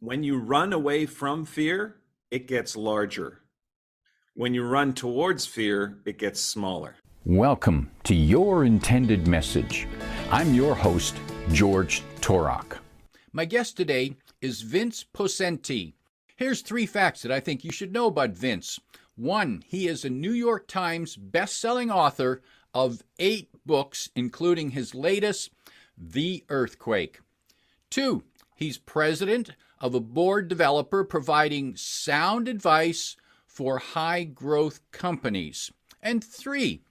When you run away from fear, it gets larger. When you run towards fear, it gets smaller. Welcome to Your Intended Message. I'm your host, George Torok. My guest today is Vince Poscente. Here's 3 facts that I think you should know about Vince. 1, he is a New York Times best-selling author of 8 books, including his latest, The Earthquake. 2, he's president of a board developer providing sound advice for high-growth companies. And 3,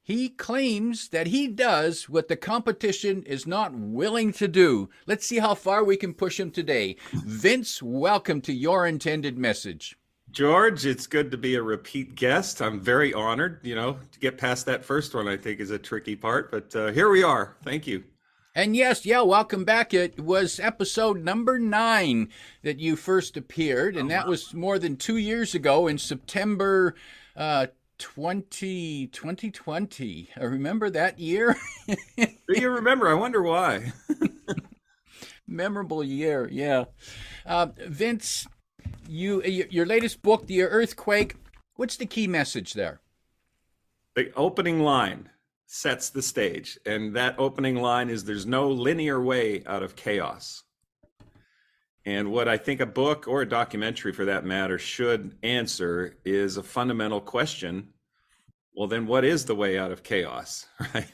he claims that he does what the competition is not willing to do. Let's see how far we can push him today. Vince, welcome to Your Intended Message. George, it's good to be a repeat guest. I'm very honored. To get past that first one, I think is a tricky part, but here we are. Thank you. And yes, welcome back. It was episode number 9 that you first appeared, and that was more than 2 years ago in September 2020. I remember that year. Do you remember? I wonder why. Memorable year, yeah. Vince, your latest book, The Earthquake, what's the key message there? The opening line sets the stage, and that opening line is there's no linear way out of chaos. And what I think a book, or a documentary for that matter, should answer is a fundamental question. Well, then what is the way out of chaos, right?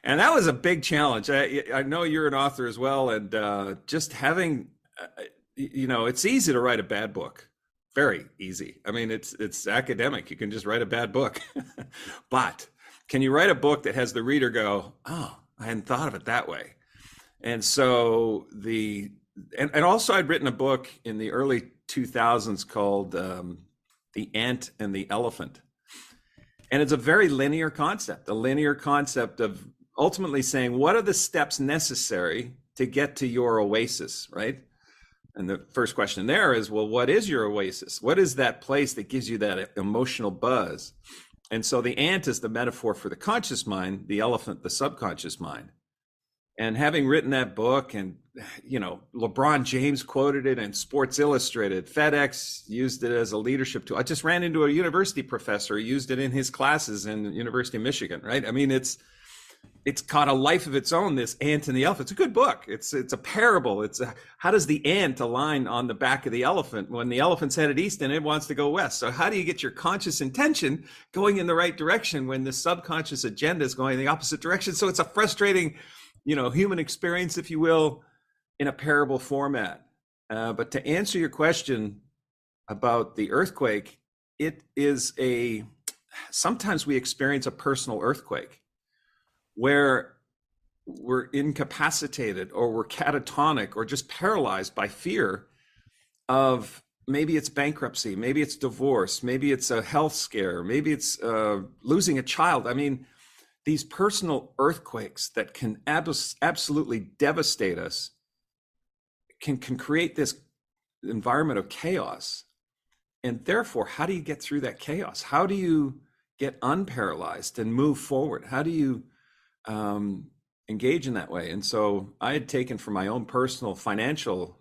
And that was a big challenge. I know you're an author as well, and just having, it's easy to write a bad book. Very easy. I mean, it's academic. You can just write a bad book. But can you write a book that has the reader go, oh, I hadn't thought of it that way? And so and also I'd written a book in the early 2000s called The Ant and the Elephant. And it's a very linear concept, of ultimately saying, what are the steps necessary to get to your oasis, right? And the first question there is, well, what is your oasis? What is that place that gives you that emotional buzz? And so the ant is the metaphor for the conscious mind, the elephant, the subconscious mind. And having written that book, and, LeBron James quoted it in Sports Illustrated, FedEx used it as a leadership tool. I just ran into a university professor who used it in his classes in the University of Michigan, right? I mean, it's caught a life of its own, this Ant and the Elephant. It's a good book. It's a parable. How does the ant align on the back of the elephant when the elephant's headed east and it wants to go west? So how do you get your conscious intention going in the right direction when the subconscious agenda is going in the opposite direction? So it's a frustrating, human experience, if you will, in a parable format. But to answer your question about the earthquake, it is sometimes we experience a personal earthquake where we're incapacitated, or we're catatonic, or just paralyzed by fear of, maybe it's bankruptcy, maybe it's divorce, maybe it's a health scare, maybe it's losing a child. I mean, these personal earthquakes that can absolutely devastate us can create this environment of chaos. And therefore, how do you get through that chaos? How do you get unparalyzed and move forward? How do you engage in that way? And so I had taken from my own personal financial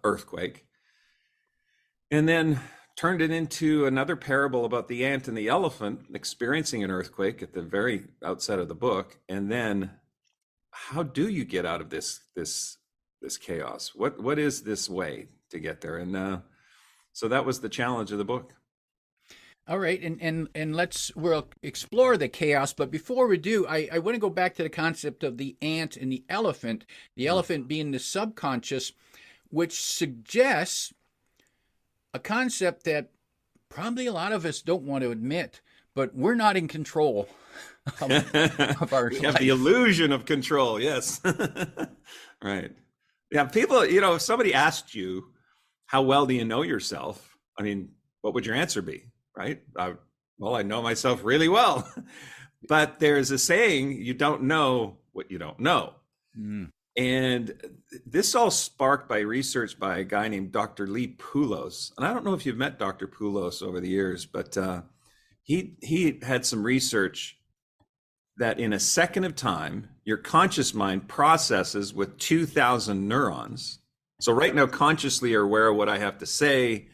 earthquake, and then turned it into another parable about the ant and the elephant experiencing an earthquake at the very outset of the book. And then, how do you get out of this chaos? What is this way to get there? And so that was the challenge of the book. All right, and we'll explore the chaos, but before we do, I want to go back to the concept of the ant and the elephant being the subconscious, which suggests a concept that probably a lot of us don't want to admit, but we're not in control of our We life. have the illusion of control, yes. Right. Yeah, people, if somebody asked you, how well do you know yourself? I mean, what would your answer be? Right? Well, I know myself really well. But there's a saying, you don't know what you don't know. Mm. And this all sparked by research by a guy named Dr. Lee Poulos. And I don't know if you've met Dr. Poulos over the years, but he had some research that in a second of time, your conscious mind processes with 2,000 neurons So right now, consciously you're aware of what I have to say.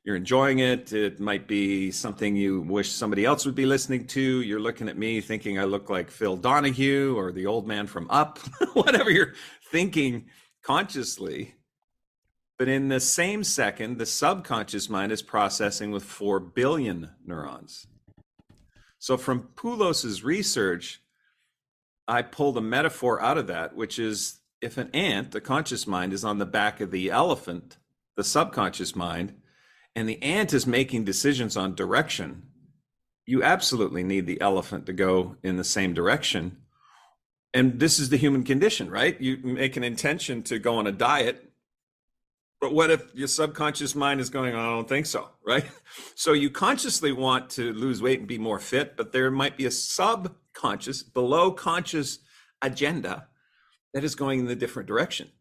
You're enjoying it. It might be something you wish somebody else would be listening to. You're looking at me thinking I look like Phil Donahue or the old man from Up, whatever you're thinking consciously. But in the same second, the subconscious mind is processing with 4 billion neurons. So from Poulos's research, I pulled a metaphor out of that, which is if an ant, the conscious mind, is on the back of the elephant, the subconscious mind, and the ant is making decisions on direction, you absolutely need the elephant to go in the same direction. And this is the human condition, right? You make an intention to go on a diet, but what if your subconscious mind is going, I don't think so, right? So you consciously want to lose weight and be more fit, but there might be a subconscious, below conscious agenda that is going in the different direction.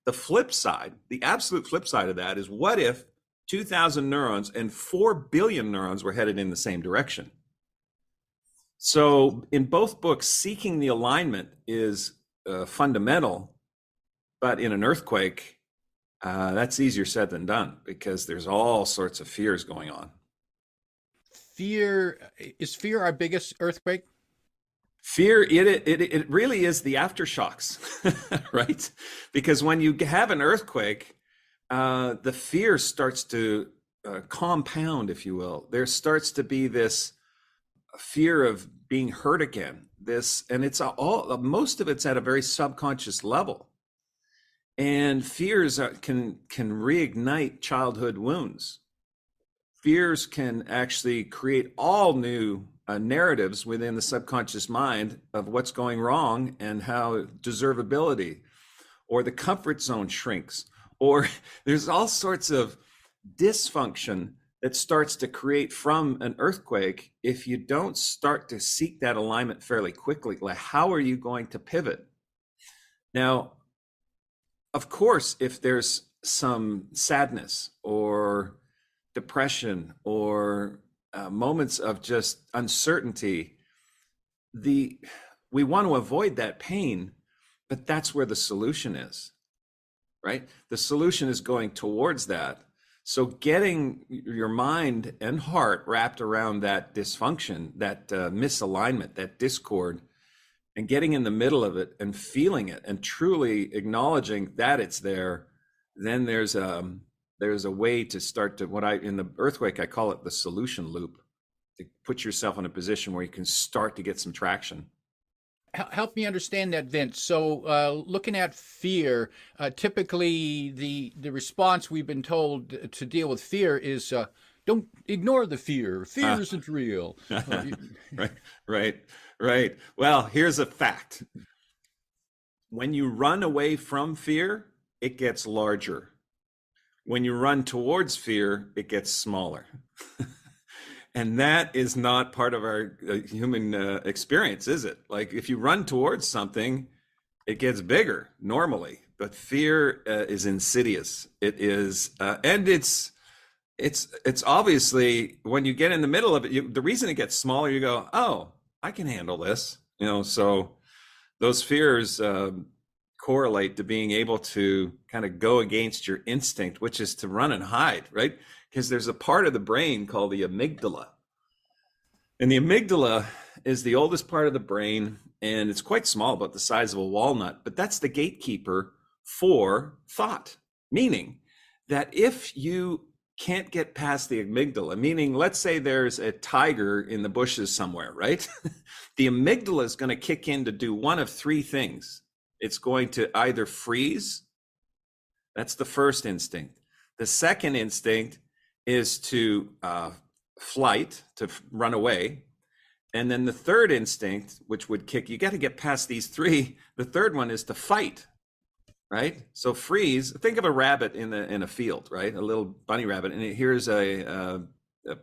The flip side, the absolute flip side of that is, what if 2,000 neurons and 4 billion neurons were headed in the same direction? So in both books, seeking the alignment is fundamental, but in an earthquake, that's easier said than done because there's all sorts of fears going on. Is fear our biggest earthquake? Fear, it really is the aftershocks, right? Because when you have an earthquake, the fear starts to compound, if you will. There starts to be this fear of being hurt again. And it's all, most of it's at a very subconscious level. And fears can reignite childhood wounds. Fears can actually create all new narratives within the subconscious mind of what's going wrong and how deservability or the comfort zone shrinks, or there's all sorts of dysfunction that starts to create from an earthquake if you don't start to seek that alignment fairly quickly. Like, how are you going to pivot? Now, of course, if there's some sadness or depression or moments of just uncertainty, we want to avoid that pain, but that's where the solution is, right? The solution is going towards that. So getting your mind and heart wrapped around that dysfunction, that misalignment, that discord, and getting in the middle of it and feeling it and truly acknowledging that it's there, then there's a way to start to, in the earthquake, I call it the solution loop, to put yourself in a position where you can start to get some traction. Help me understand that, Vince. So looking at fear, typically the response we've been told to deal with fear is don't ignore the fear. Fear isn't real. Right. Well, here's a fact. When you run away from fear, it gets larger. When you run towards fear, it gets smaller. And that is not part of our human experience, is it? Like, if you run towards something, it gets bigger normally, but fear is insidious. It is, and it's obviously, when you get in the middle of it, the reason it gets smaller, you go, oh, I can handle this, so those fears correlate to being able to kind of go against your instinct, which is to run and hide, right? Because there's a part of the brain called the amygdala. And the amygdala is the oldest part of the brain, and it's quite small, about the size of a walnut, but that's the gatekeeper for thought, meaning that if you can't get past the amygdala, meaning let's say there's a tiger in the bushes somewhere, right? The amygdala is going to kick in to do one of three things. It's going to either freeze. That's the first instinct. The second instinct is to flight, to run away. And then the third instinct, which would kick, you got to get past these three. The third one is to fight, right? So freeze. Think of a rabbit in a field, right? A little bunny rabbit, and here's a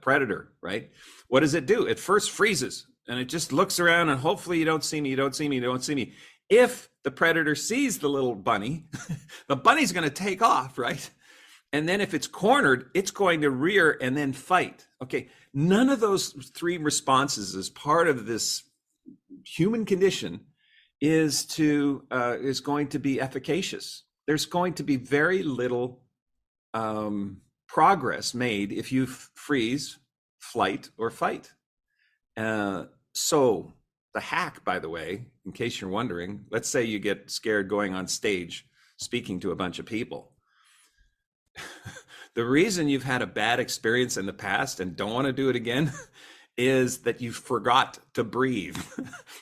predator, right? What does it do? It first freezes, and it just looks around, and hopefully you don't see me, you don't see me, you don't see me. If the predator sees the little bunny, the bunny's going to take off, right? And then if it's cornered, it's going to rear and then fight. Okay, none of those three responses as part of this human condition is going to be efficacious. there's going to be very little progress made if you freeze, flight, or fight. So the hack, by the way, in case you're wondering, let's say you get scared going on stage speaking to a bunch of people. The reason you've had a bad experience in the past and don't want to do it again is that you forgot to breathe.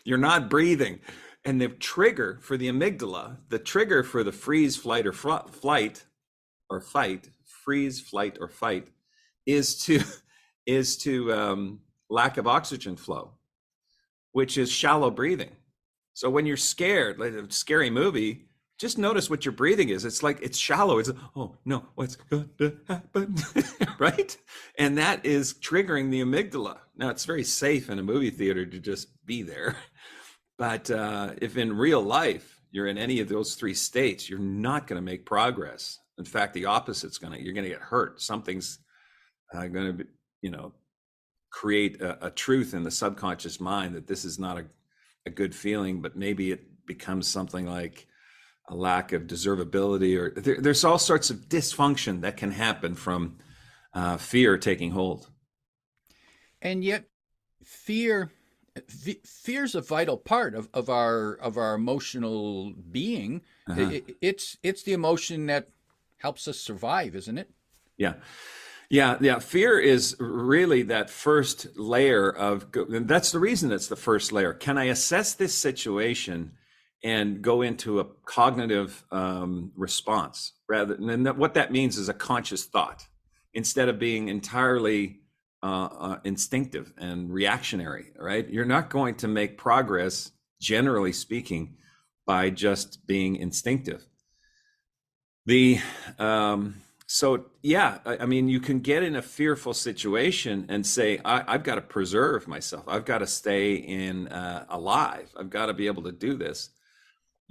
You're not breathing. And the trigger for the amygdala, the trigger for the freeze, flight, or flight, or fight, freeze, flight, or fight, is to lack of oxygen flow, which is shallow breathing. So when you're scared, like a scary movie, just notice what your breathing is. It's like, it's shallow. It's, oh no, what's going to happen? Right? And that is triggering the amygdala. Now, it's very safe in a movie theater to just be there. But if in real life, you're in any of those three states, you're not going to make progress. In fact, the opposite's you're going to get hurt. Something's going to be, create a truth in the subconscious mind that this is not a good feeling, but maybe it becomes something like a lack of deservability, or there's all sorts of dysfunction that can happen from fear taking hold. And yet fear's a vital part of our emotional being. It's the emotion that helps us survive, isn't it? Yeah. Fear is really that first layer and that's the reason it's the first layer. Can I assess this situation and go into a cognitive response rather than what that means is a conscious thought instead of being entirely instinctive and reactionary, right? You're not going to make progress, generally speaking, by just being instinctive. So yeah, I mean, you can get in a fearful situation and say, I've got to preserve myself. I've got to stay alive. I've got to be able to do this.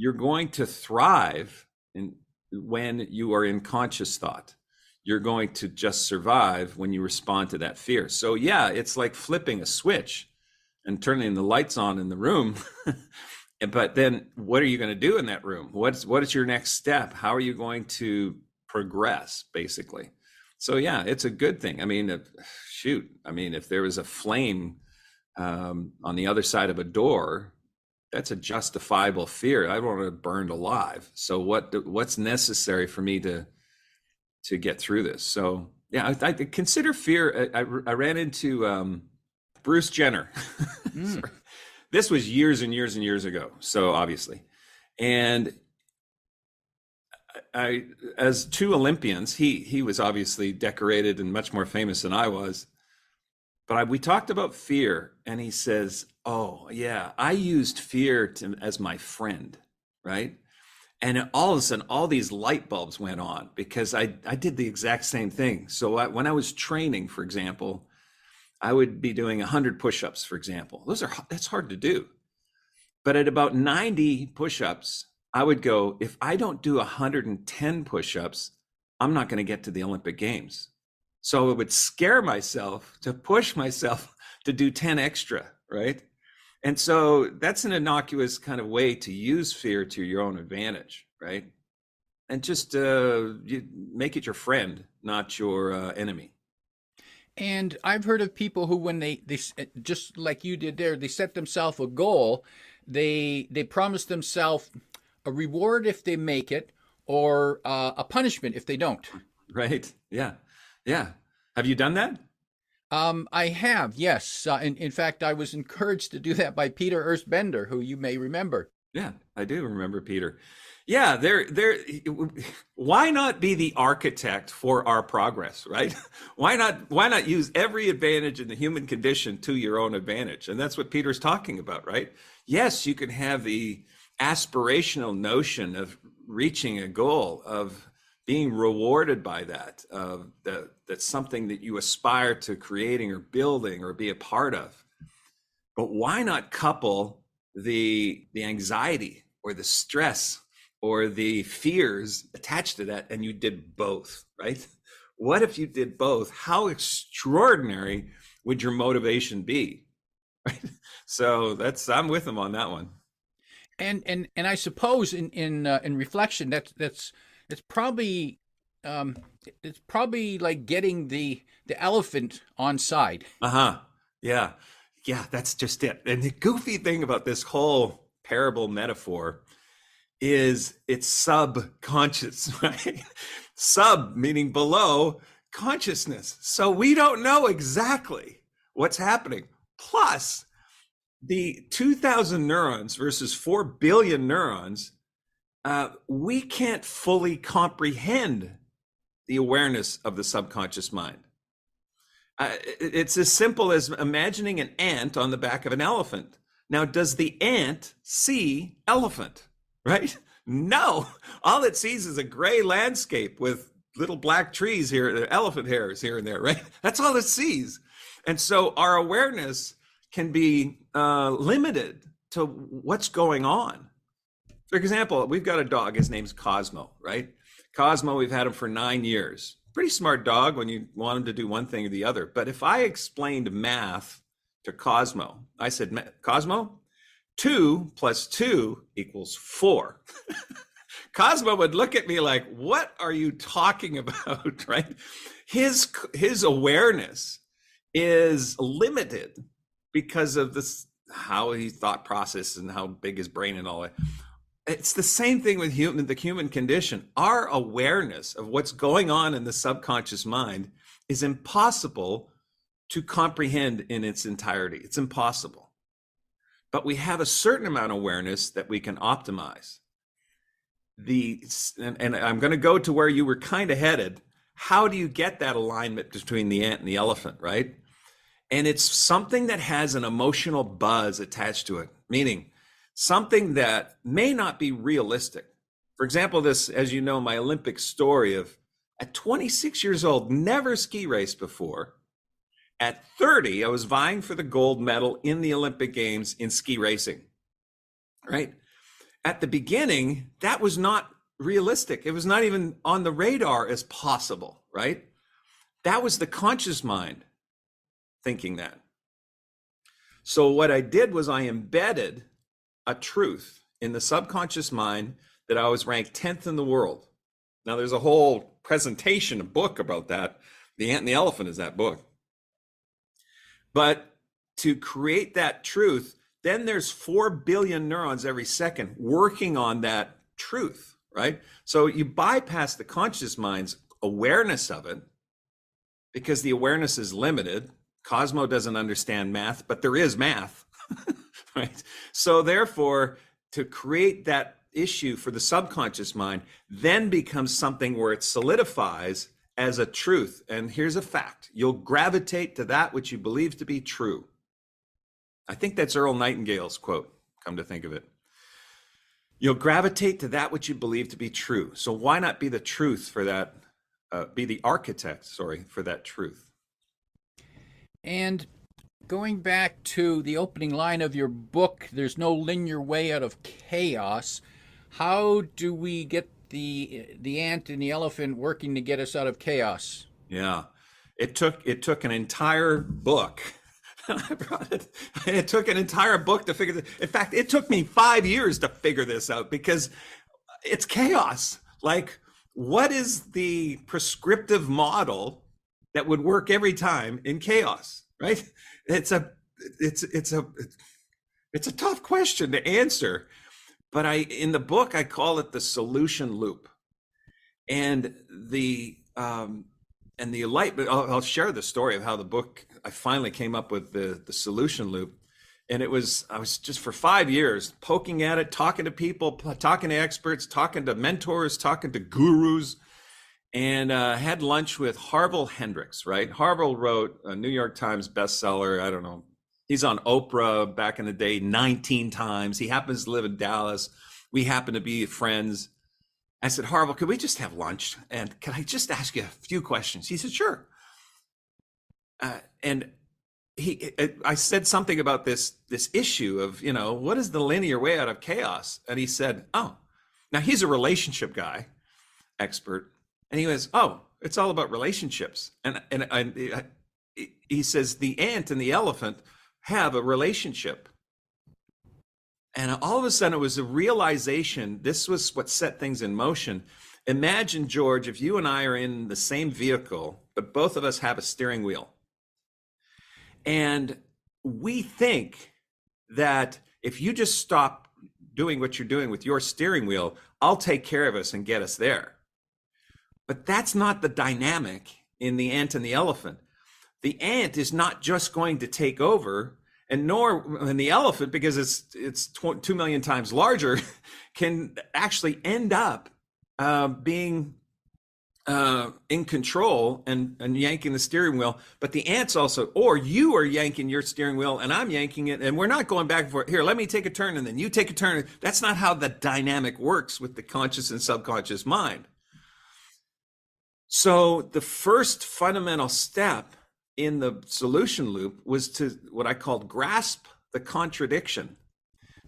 You're going to thrive when you are in conscious thought. You're going to just survive when you respond to that fear. So yeah, it's like flipping a switch and turning the lights on in the room. But then what are you going to do in that room? What is your next step? How are you going to progress, basically? So yeah, it's a good thing. I mean, if there was a flame on the other side of a door, that's a justifiable fear. I don't want to be burned alive. So what's necessary for me to get through this? So yeah, I consider fear. I ran into Bruce Jenner. This was years and years and years ago. So obviously, and as two Olympians, he was obviously decorated and much more famous than I was. But we talked about fear, and he says, "Oh yeah, I used fear as my friend, right?" And all of a sudden, all these light bulbs went on because I did the exact same thing. So when I was training, for example, I would be doing 100 push-ups, for example. That's hard to do. But at about 90 push-ups, I would go, if I don't do 110 push-ups, I'm not going to get to the Olympic Games. So it would scare myself to push myself to do 10 extra, right? And so that's an innocuous kind of way to use fear to your own advantage, right? And just you make it your friend, not your enemy. And I've heard of people who, when they just like you did there, they set themselves a goal, they promise themselves a reward if they make it, or a punishment if they don't. Right. Yeah. Have you done that? I have, yes. In fact, I was encouraged to do that by Peter Erstbender, who you may remember. Yeah, I do remember Peter. Yeah, why not be the architect for our progress, right? Why not use every advantage in the human condition to your own advantage? And that's what Peter's talking about, right? Yes, you can have the aspirational notion of reaching a goal, of being rewarded by that, that's something that you aspire to creating or building or be a part of. But why not couple the anxiety or the stress or the fears attached to that, and you did both, right? What if you did both? How extraordinary would your motivation be? Right? So I'm with him on that one. And I suppose in reflection, that's probably um, it's probably like getting the elephant on side. Uh-huh. Yeah. Yeah, that's just it. And the goofy thing about this whole parable metaphor is it's subconscious, right? Sub meaning below consciousness. So we don't know exactly what's happening. Plus, the 2,000 neurons versus 4 billion neurons, we can't fully comprehend the awareness of the subconscious mind. It's as simple as imagining an ant on the back of an elephant. Now, does the ant see elephant? Right? No. All it sees is a gray landscape with little black trees here, elephant hairs here and there, right? That's all it sees. And so our awareness can be limited to what's going on. For example, we've got a dog. His name's Cosmo, right? Cosmo, we've had him for 9 years. Pretty smart dog when you want him to do one thing or the other. But if I explained math to Cosmo, I said, Cosmo, 2 plus 2 equals 4. Cosmo would look at me like, what are you talking about, right? His awareness is limited because of this, how he thought process and how big his brain and all that. It's the same thing with the human condition. Our awareness of what's going on in the subconscious mind is impossible to comprehend in its entirety. It's impossible. But we have a certain amount of awareness that we can optimize. And I'm going to go to where you were kind of headed. How do you get that alignment between the ant and the elephant, right? And it's something that has an emotional buzz attached to it, meaning something that may not be realistic. For example, this, as you know, my Olympic story of at 26 years old, never ski raced before. At 30, I was vying for the gold medal in the Olympic Games in ski racing, right? At the beginning, that was not realistic. It was not even on the radar as possible, right? That was the conscious mind thinking that. So what I did was I embedded a truth in the subconscious mind that I was ranked 10th in the world. Now there's a whole presentation, a book about that. The Ant and the Elephant is that book. But to create that truth, then there's 4 billion neurons every second working on that truth, right? So you bypass the conscious mind's awareness of it because the awareness is limited. Cosmo doesn't understand math, but there is math, right? So therefore, to create that issue for the subconscious mind then becomes something where it solidifies as a truth. And here's a fact: you'll gravitate to that which you believe to be true. I think that's Earl Nightingale's quote, come to think of it. You'll gravitate to that which you believe to be true. So why not be the truth for that, be the architect, for that truth? And going back to the opening line of your book, there's no linear way out of chaos. How do we get the ant and the elephant working to get us out of chaos? Yeah, it took an entire book. I brought it. It took an entire book to figure this. In fact, it took me 5 years to figure this out because it's chaos. Like, what is the prescriptive model that would work every time in chaos? Right? It's a tough question to answer. But in the book, I call it the solution loop. And the enlightenment, I'll share the story of how the book, I finally came up with the solution loop. And I was just for 5 years poking at it, talking to people, talking to experts, talking to mentors, talking to gurus, and had lunch with Harville Hendrix, right? Harville wrote a New York Times bestseller. I don't know. He's on Oprah back in the day 19 times. He happens to live in Dallas. We happen to be friends. I said, Harville, could we just have lunch? And can I just ask you a few questions? He said, sure. And I said something about this issue of, what is the linear way out of chaos? And he said, oh, now he's a relationship guy, expert. And he goes, oh, it's all about relationships. And he says, the ant and the elephant have a relationship. And all of a sudden, it was a realization. This was what set things in motion. Imagine, George, if you and I are in the same vehicle, but both of us have a steering wheel. And we think that if you just stop doing what you're doing with your steering wheel, I'll take care of us and get us there. But that's not the dynamic in the ant and the elephant. The ant is not just going to take over, and nor in the elephant, because it's 2 million times larger, can actually end up being in control and yanking the steering wheel. But the ant's also, or you are yanking your steering wheel and I'm yanking it, and we're not going back and forth. Here, let me take a turn and then you take a turn. That's not how the dynamic works with the conscious and subconscious mind. So the first fundamental step in the solution loop was to what I called grasp the contradiction,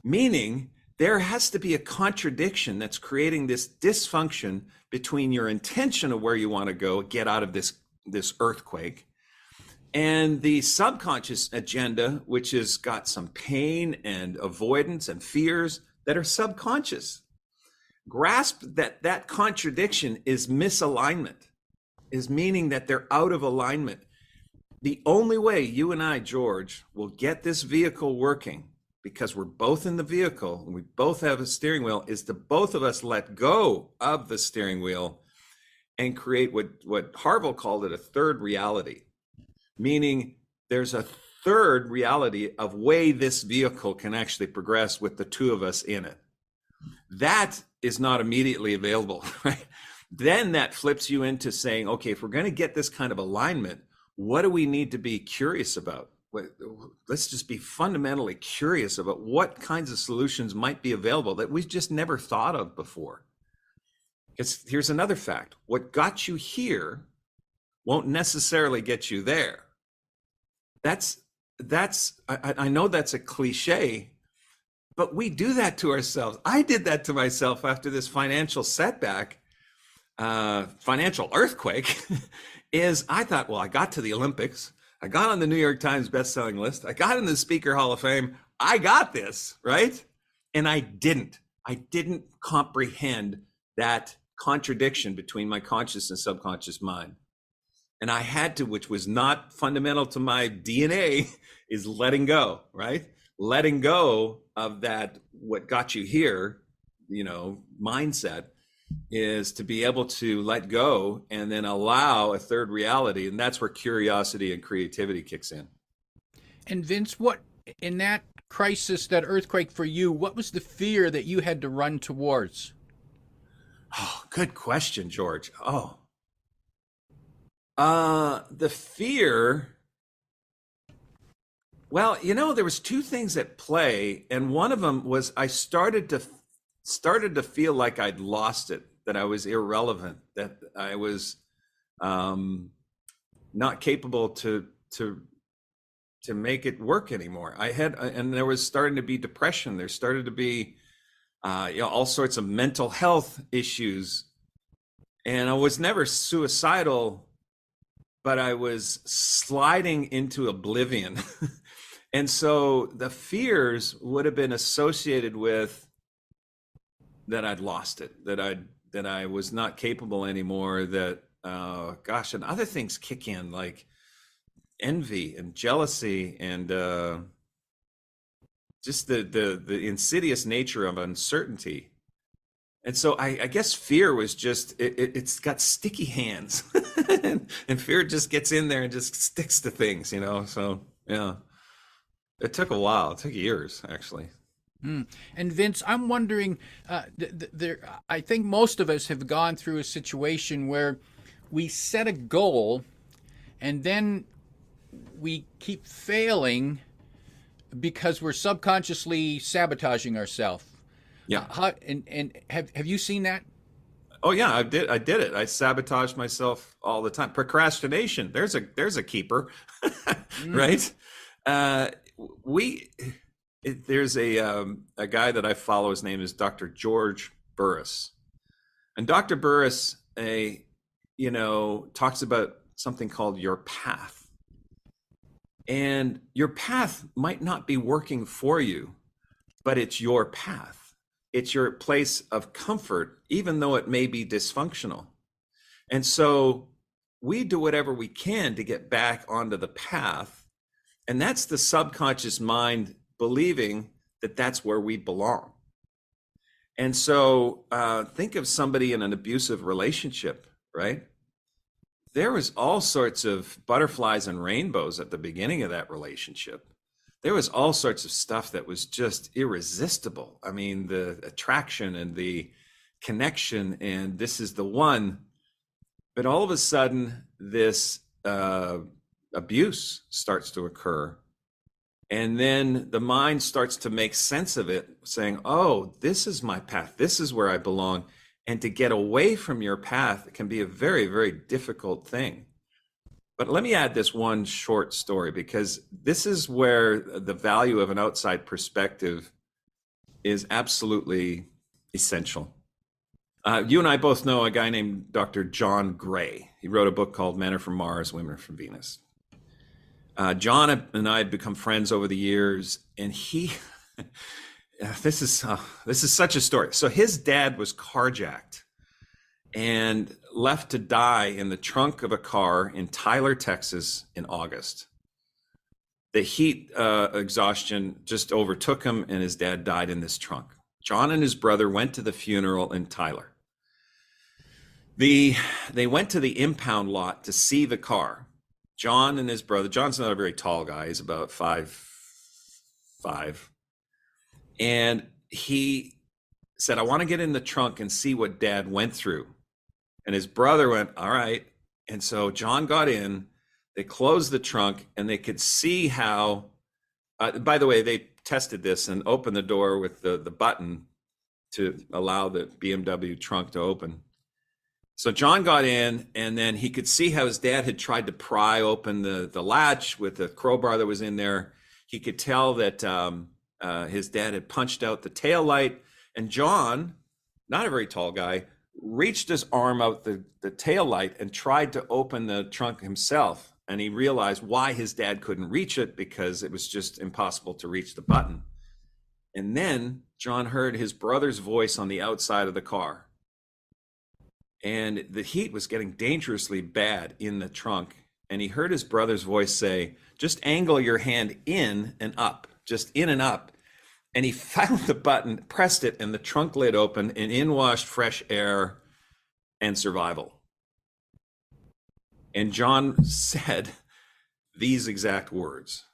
meaning there has to be a contradiction that's creating this dysfunction between your intention of where you want to go, get out of this earthquake, and the subconscious agenda, which has got some pain and avoidance and fears that are subconscious. Grasp that contradiction is misalignment, is meaning that they're out of alignment. The only way you and I, George, will get this vehicle working, because we're both in the vehicle and we both have a steering wheel, is to both of us let go of the steering wheel and create what Harville called it a third reality, meaning there's a third reality of way this vehicle can actually progress with the two of us in it. That is not immediately available, right? Then that flips you into saying, okay, if we're going to get this kind of alignment, what do we need to be curious about? Let's just be fundamentally curious about what kinds of solutions might be available that we've just never thought of before. Because here's another fact. What got you here won't necessarily get you there. I know that's a cliche, but we do that to ourselves. I did that to myself after this financial setback, financial earthquake, is I thought, well, I got to the Olympics. I got on the New York Times bestselling list. I got in the Speaker Hall of Fame. I got this, right? And I didn't comprehend that contradiction between my conscious and subconscious mind. And I had to, which was not fundamental to my DNA, is letting go, right? Letting go of that, what got you here, mindset, is to be able to let go and then allow a third reality. And that's where curiosity and creativity kicks in. And Vince, what in that crisis, that earthquake for you, what was the fear that you had to run towards? Oh, good question, George. The fear, well, there was two things at play. And one of them was I started to feel like I'd lost it, that I was irrelevant, that I was not capable to make it work anymore. And there was starting to be depression. There started to be all sorts of mental health issues. And I was never suicidal, but I was sliding into oblivion. And so the fears would have been associated with that I'd lost it, that I was not capable anymore, that and other things kick in, like envy and jealousy and just the insidious nature of uncertainty. And so I guess fear was just, it's got sticky hands and fear just gets in there and just sticks to things, so yeah, it took a while. It took years, actually. And Vince, I'm wondering, I think most of us have gone through a situation where we set a goal and then we keep failing because we're subconsciously sabotaging ourselves. Yeah. And have you seen that? Oh yeah, I did it. I sabotage myself all the time. Procrastination. There's a keeper, right? There's a guy that I follow. His name is Dr. George Burris, and Dr. Burris, talks about something called your path. And your path might not be working for you, but it's your path. It's your place of comfort, even though it may be dysfunctional. And so we do whatever we can to get back onto the path. And that's the subconscious mind believing that that's where we belong. And so think of somebody in an abusive relationship, right? There was all sorts of butterflies and rainbows at the beginning of that relationship. There was all sorts of stuff that was just irresistible. I mean, the attraction and the connection, and this is the one. But all of a sudden, this abuse starts to occur. And then the mind starts to make sense of it, saying, oh, this is my path. This is where I belong. And to get away from your path can be a very, very difficult thing. But let me add this one short story, because this is where the value of an outside perspective is absolutely essential. You and I both know a guy named Dr. John Gray. He wrote a book called Men Are From Mars, Women Are From Venus. John and I have become friends over the years, and he, this is such a story. So his dad was carjacked and left to die in the trunk of a car in Tyler, Texas in August. The heat exhaustion just overtook him, and his dad died in this trunk. John and his brother went to the funeral in Tyler. They went to the impound lot to see the car. John and his brother, John's not a very tall guy, he's about 5'5". And he said, I want to get in the trunk and see what Dad went through. And his brother went, all right. And so John got in, they closed the trunk, and they could see how, by the way, they tested this and opened the door with the button to allow the BMW trunk to open. So John got in, and then he could see how his dad had tried to pry open the latch with the crowbar that was in there. He could tell that his dad had punched out the tail light, and John, not a very tall guy, reached his arm out the tail light and tried to open the trunk himself. And he realized why his dad couldn't reach it, because it was just impossible to reach the button. And then John heard his brother's voice on the outside of the car. And the heat was getting dangerously bad in the trunk. And he heard his brother's voice say, just angle your hand in and up, just in and up. And he found the button, pressed it, and the trunk lid opened, and in washed fresh air and survival. And John said these exact words.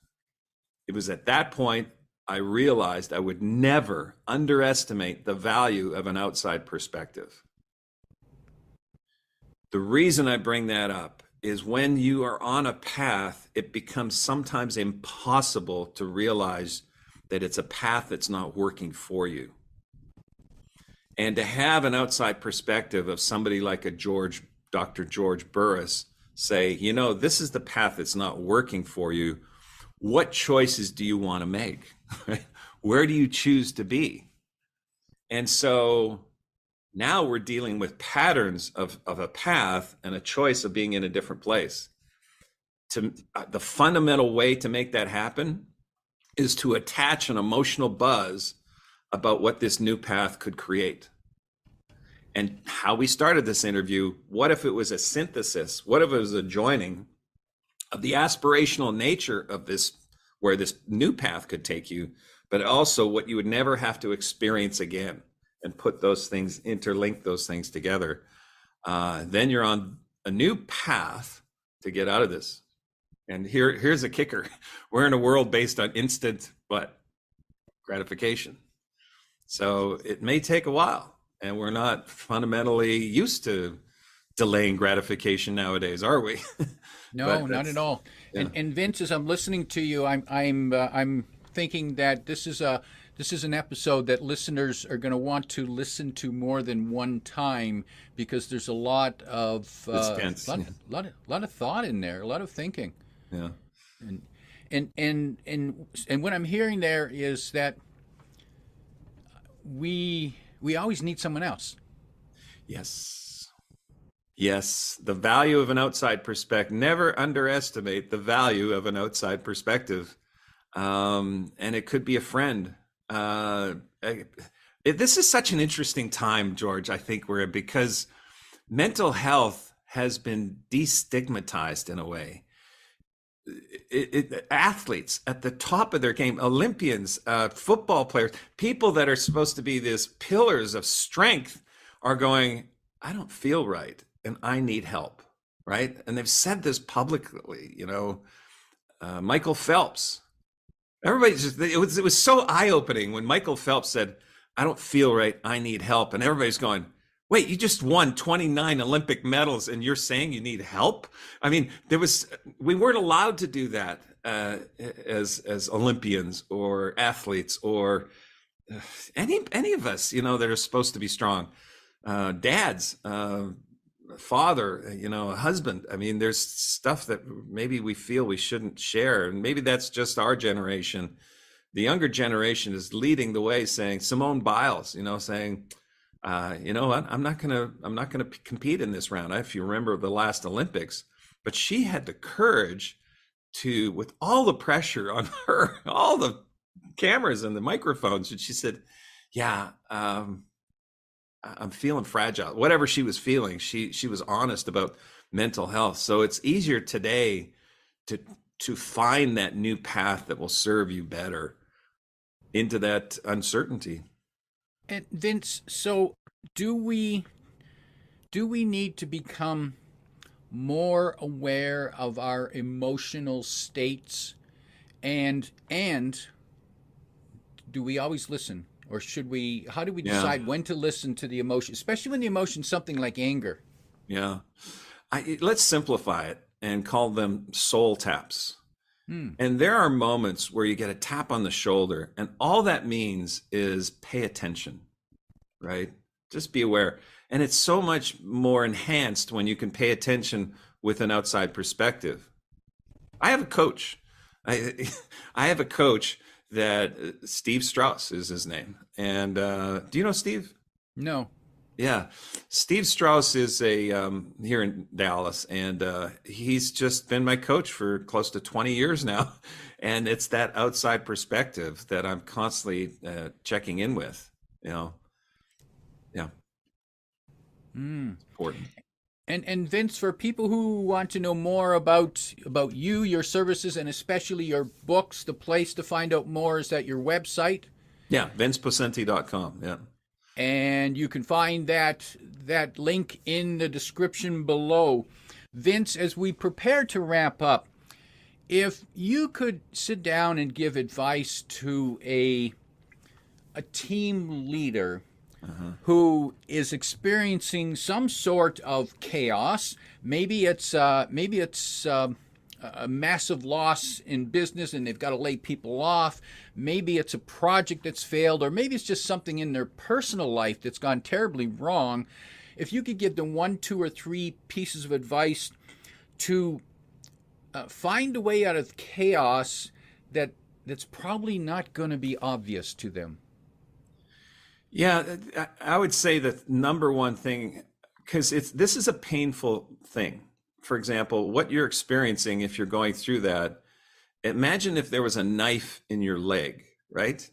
It was at that point I realized I would never underestimate the value of an outside perspective. The reason I bring that up is when you are on a path, it becomes sometimes impossible to realize that it's a path that's not working for you. And to have an outside perspective of somebody like Dr. George Burris say, you know, this is the path that's not working for you. What choices do you want to make? Where do you choose to be? And so now we're dealing with patterns of a path and a choice of being in a different place. The fundamental way to make that happen is to attach an emotional buzz about what this new path could create. And how we started this interview, what if it was a synthesis? What if it was a joining of the aspirational nature of this, where this new path could take you, but also what you would never have to experience again, and put those things, interlink those things together. Then you're on a new path to get out of this. And here's a kicker. We're in a world based on instant gratification. So it may take a while, and we're not fundamentally used to delaying gratification nowadays, are we? No, not at all. Yeah. And Vince, as I'm listening to you, I'm thinking that this is an episode that listeners are going to want to listen to more than one time, because there's a lot of lot of thought in there, a lot of thinking. Yeah. And what I'm hearing there is that we always need someone else. Yes, the value of an outside perspective. Never underestimate the value of an outside perspective. And it could be a friend. Uh, this is such an interesting time, George. I think we're because mental health has been destigmatized in a way. Athletes at the top of their game, Olympians, football players, people that are supposed to be these pillars of strength are going, I don't feel right and I need help, right? And they've said this publicly, Michael Phelps. Everybody just, it was so eye-opening when Michael Phelps said, I don't feel right, I need help. And everybody's going, wait, you just won 29 Olympic medals and you're saying you need help? I mean, we weren't allowed to do that as Olympians or athletes or any of us, that are supposed to be strong. Dads, father, a husband. I mean, there's stuff that maybe we feel we shouldn't share. And maybe that's just our generation. The younger generation is leading the way, saying, Simone Biles, saying, you know what, I'm not gonna compete in this round. If you remember the last Olympics, but she had the courage to, with all the pressure on her, all the cameras and the microphones, and she said, yeah, I'm feeling fragile. Whatever she was feeling, she was honest about mental health. So it's easier today to find that new path that will serve you better into that uncertainty. And Vince, so do we need to become more aware of our emotional states, and do we always listen? Or should we, how do we decide when to listen to the emotion, especially when the emotion's something like anger? Yeah. Let's simplify it and call them soul taps. And there are moments where you get a tap on the shoulder, and all that means is pay attention, right? Just be aware. And it's so much more enhanced when you can pay attention with an outside perspective. I have a coach. I have a coach that Steve Strauss is his name. And do you know Steve? No. Yeah, Steve Strauss is here in Dallas, and he's just been my coach for close to 20 years now. And it's that outside perspective that I'm constantly checking in with. Yeah, important. And Vince, for people who want to know more about you, your services, and especially your books, the place to find out more is at your website. Yeah, vinceposcente.com. Yeah. And you can find that link in the description below. Vince, as we prepare to wrap up, if you could sit down and give advice to a team leader who is experiencing some sort of chaos, maybe it's a massive loss in business and they've got to lay people off. Maybe it's a project that's failed, or maybe it's just something in their personal life that's gone terribly wrong. If you could give them 1, 2, or 3 pieces of advice to find a way out of chaos that's probably not going to be obvious to them. Yeah, I would say that number one thing, because this is a painful thing. For example, what you're experiencing, if you're going through that, imagine if there was a knife in your leg, right?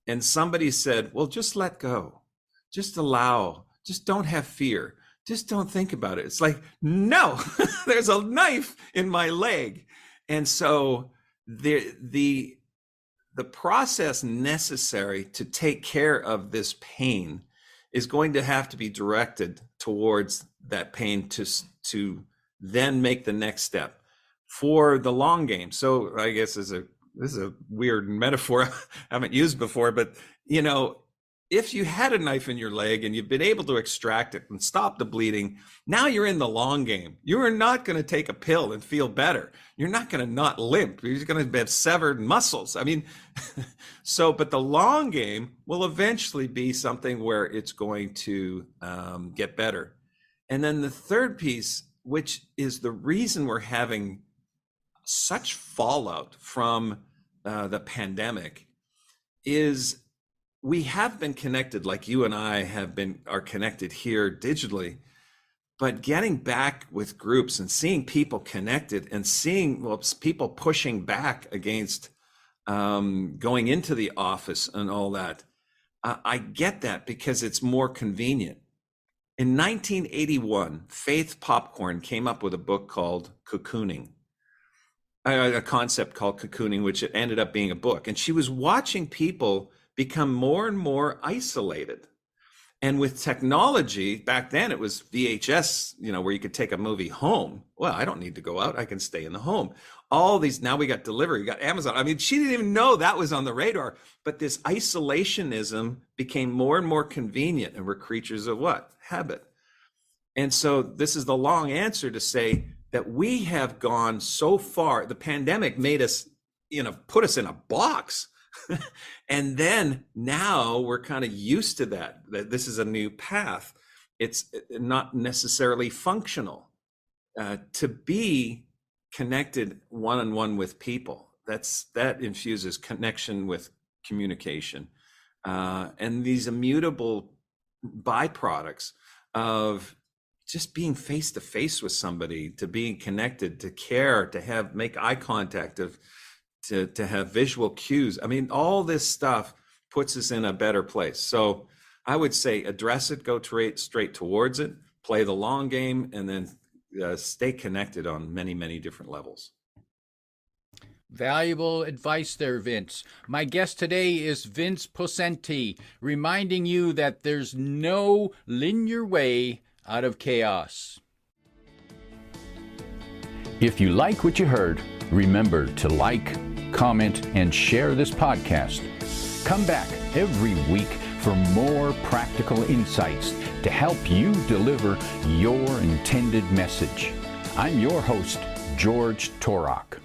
And somebody said, well, just let go, just allow, just don't have fear, just don't think about it. It's like, no, there's a knife in my leg. And so the process necessary to take care of this pain is going to have to be directed towards that pain to then make the next step for the long game. So I guess this is a weird metaphor I haven't used before, but if you had a knife in your leg and you've been able to extract it and stop the bleeding, now you're in the long game. You are not going to take a pill and feel better. You're not going to not limp. You're going to have severed muscles. I mean, but the long game will eventually be something where it's going to get better. And then the third piece, which is the reason we're having such fallout from the pandemic, is we have been connected, like you and I are connected here digitally, but getting back with groups and seeing people connected and seeing people pushing back against going into the office and all that. I get that because it's more convenient. In 1981, Faith Popcorn came up with a book called Cocooning, a concept called Cocooning, which it ended up being a book. And she was watching people become more and more isolated. And with technology, back then it was VHS, where you could take a movie home. Well, I don't need to go out. I can stay in the home. All these, now we got delivery, we got Amazon. I mean, she didn't even know that was on the radar. But this isolationism became more and more convenient, and we're creatures of what? Habit. And so this is the long answer to say that we have gone so far. The pandemic made us, put us in a box. And then now we're kind of used to that this is a new path. It's not necessarily functional to be connected one-on-one with people. That infuses connection with communication, and these immutable byproducts of just being face to face with somebody, to being connected, to care, to make eye contact, to have visual cues. I mean, all this stuff puts us in a better place. So I would say address it, go straight towards it, play the long game, and then stay connected on many, many different levels. Valuable advice there, Vince. My guest today is Vince Poscente, reminding you that there's no linear way out of chaos. If you like what you heard, remember to like, comment, and share this podcast. Come back every week for more practical insights to help you deliver your intended message. I'm your host, George Torok.